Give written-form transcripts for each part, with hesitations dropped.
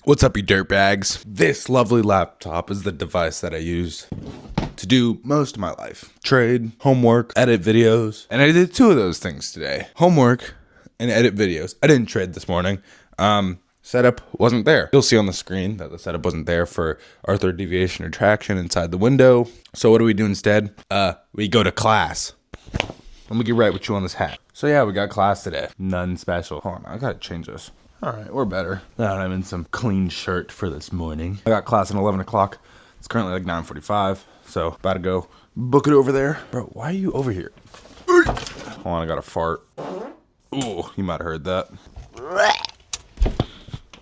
What's up, you dirtbags? This lovely laptop is the device that I use to do most of my life. Trade, homework, edit videos, and I did two of those things today. Homework and edit videos. I didn't trade this morning. Setup wasn't there. You'll see on the screen that the setup wasn't there for our third deviation retraction inside the window. So what do we do instead? We go to class. Let me get right with you on this hat. So yeah, we got class today. None special. Hold on, I gotta change this. All right, we're better. Now I'm in some clean shirt for this morning. I got class at 11 o'clock. It's currently like 9:45, so about to go book it over there. Bro, why are you over here? Hold on, I got a fart. Ooh, you might have heard that.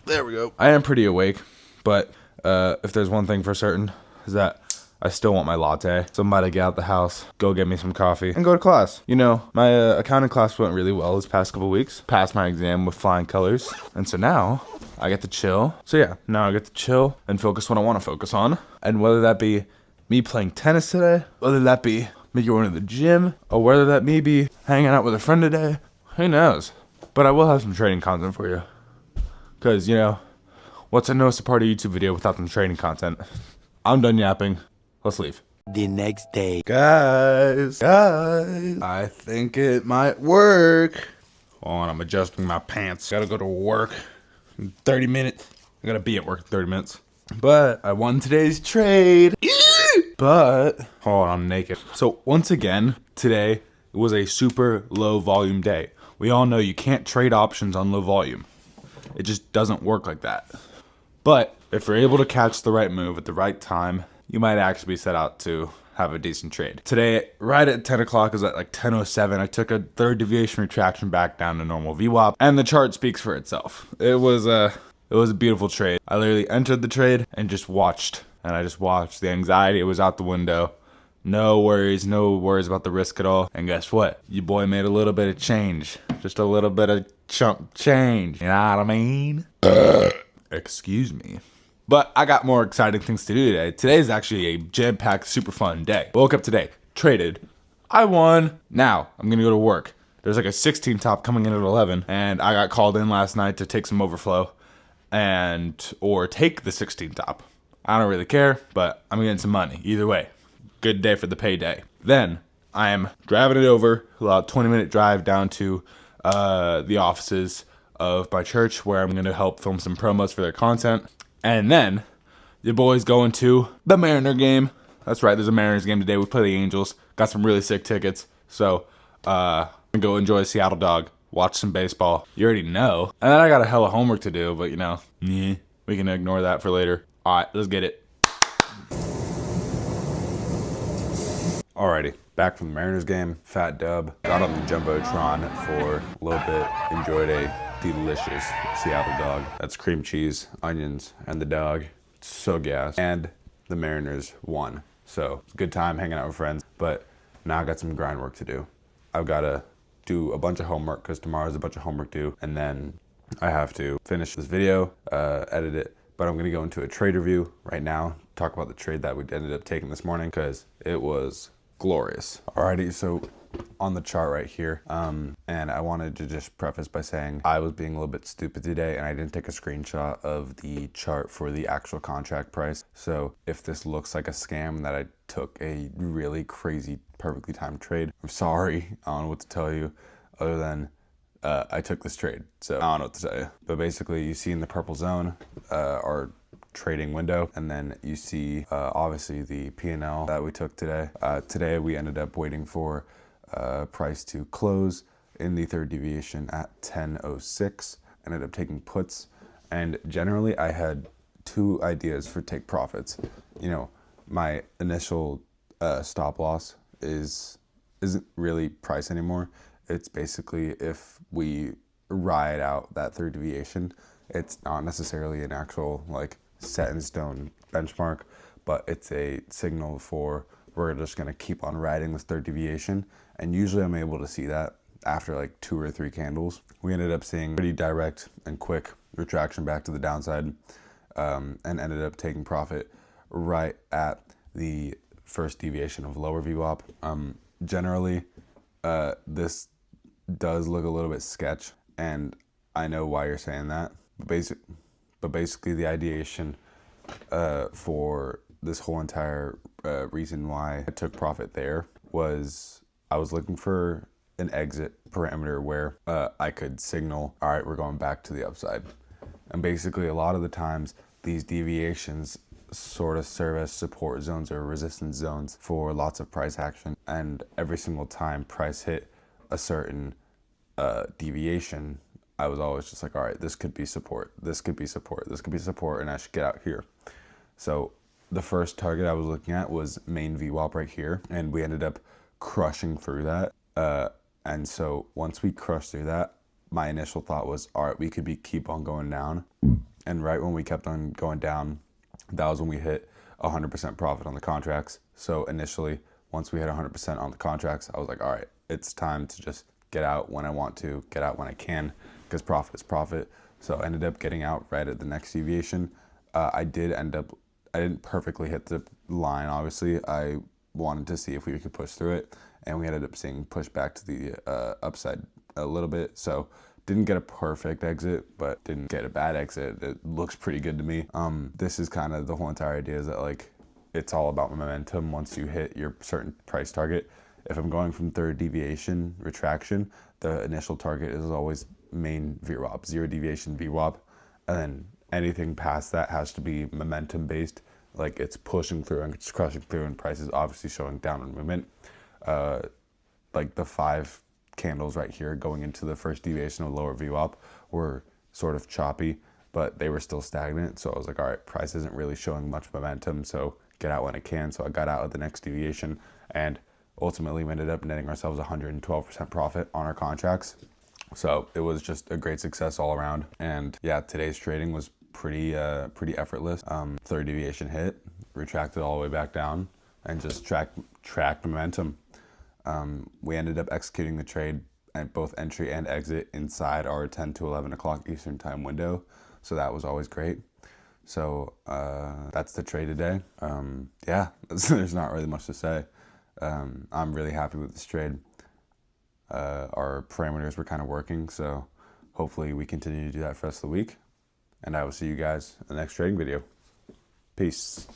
There we go. I am pretty awake, but if there's one thing for certain, is that I still want my latte. So I'm about to get out the house, go get me some coffee, and go to class. You know, my accounting class went really well this past couple weeks. Passed my exam with flying colors. And so now I get to chill. So yeah, now I get to chill and focus what I want to focus on. And whether that be me playing tennis today, whether that be me going to the gym, or whether that me be hanging out with a friend today, who knows? But I will have some trading content for you. Because, you know, what's a no support a YouTube video without some trading content? I'm done yapping. Let's leave. The next day. Guys, I think it might work. Hold on, I'm adjusting my pants. Gotta go to work in 30 minutes. I gotta be at work in 30 minutes. But I won today's trade. But, hold on, I'm naked. So once again, today was a super low volume day. We all know you can't trade options on low volume. It just doesn't work like that. But if you're able to catch the right move at the right time, you might actually be set out to have a decent trade. Today, right at 10 o'clock, it was at like 10:07. I took a third deviation retraction back down to normal VWAP, and the chart speaks for itself. It was a beautiful trade. I literally entered the trade and just watched. And I just watched. The anxiety was out the window. No worries about the risk at all. And guess what? Your boy made a little bit of change. Just a little bit of chump change. You know what I mean? Excuse me. But I got more exciting things to do today. Today is actually a jam-packed, super fun day. Woke up today, traded. I won. Now, I'm going to go to work. There's like a 16 top coming in at 11. And I got called in last night to take some overflow. Or take the 16 top. I don't really care, but I'm getting some money. Either way, good day for the payday. Then, I am driving it over. About 20-minute drive down to the offices of my church, where I'm going to help film some promos for their content. And then, your boy's going to the Mariner game. That's right, there's a Mariners game today. We play the Angels. Got some really sick tickets. So, I'm going to go enjoy a Seattle dog. Watch some baseball. You already know. And then I got a hella homework to do, but you know, we can ignore that for later. Alright, let's get it. Alrighty, back from the Mariners game. Fat dub. Got on the Jumbotron for a little bit. Enjoyed a delicious Seattle dog. That's cream cheese, onions, and the dog. It's so gas. And the Mariners won. So, good time hanging out with friends. But now I got some grind work to do. I've got to do a bunch of homework because tomorrow's a bunch of homework due. And then I have to finish this video, edit it. But I'm going to go into a trade review right now. Talk about the trade that we ended up taking this morning because it was glorious. Alrighty, so on the chart right here, and I wanted to just preface by saying I was being a little bit stupid today and I didn't take a screenshot of the chart for the actual contract price. So if this looks like a scam that I took a really crazy, perfectly timed trade, I'm sorry. I don't know what to tell you other than I took this trade. So I don't know what to tell you. But basically you see in the purple zone our trading window, and then you see obviously the P&L that we took today. Today we ended up waiting for price to close in the third deviation at 10:06. Ended up taking puts, and generally I had two ideas for take profits. You know, my initial stop loss isn't really price anymore. It's basically if we ride out that third deviation. It's not necessarily an actual like set in stone benchmark, but it's a signal for we're just going to keep on riding this third deviation. And usually I'm able to see that after like 2 or 3 candles. We ended up seeing pretty direct and quick retraction back to the downside, and ended up taking profit right at the first deviation of lower VWAP. Generally, this does look a little bit sketch, and I know why you're saying that. But But basically the ideation for this whole entire reason why I took profit there was I was looking for an exit parameter where I could signal, all right, we're going back to the upside. And basically a lot of the times these deviations sort of serve as support zones or resistance zones for lots of price action. And every single time price hit a certain deviation, I was always just like, all right, this could be support, this could be support, this could be support, and I should get out here. So the first target I was looking at was main VWAP right here, and we ended up crushing through that. And so once we crushed through that, my initial thought was, all right, we could keep on going down. And right when we kept on going down, that was when we hit 100% profit on the contracts. So initially, once we hit 100% on the contracts, I was like, all right, it's time to just get out when I want to, get out when I can, because profit is profit. So I ended up getting out right at the next deviation. I didn't perfectly hit the line, obviously. I wanted to see if we could push through it, and we ended up seeing push back to the upside a little bit. So didn't get a perfect exit, but didn't get a bad exit. It looks pretty good to me. This is kind of the whole entire idea, is that like it's all about momentum once you hit your certain price target. If I'm going from third deviation retraction, the initial target is always main VWAP, zero deviation VWAP, and then anything past that has to be momentum based, like it's pushing through and it's crushing through, and price is obviously showing downward movement. Like the 5 candles right here going into the first deviation of lower VWAP were sort of choppy, but they were still stagnant. So I was like, all right, price isn't really showing much momentum, so get out when I can. So I got out at the next deviation, and ultimately we ended up netting ourselves 112% profit on our contracts. So it was just a great success all around. And yeah, today's trading was pretty effortless. Third deviation hit, retracted all the way back down, and just tracked momentum. We ended up executing the trade at both entry and exit inside our 10 to 11 o'clock Eastern time window. So that was always great. So that's the trade today. Yeah, there's not really much to say. I'm really happy with this trade. Our parameters were kind of working, so hopefully we continue to do that for the rest of the week. And I will see you guys in the next trading video. Peace.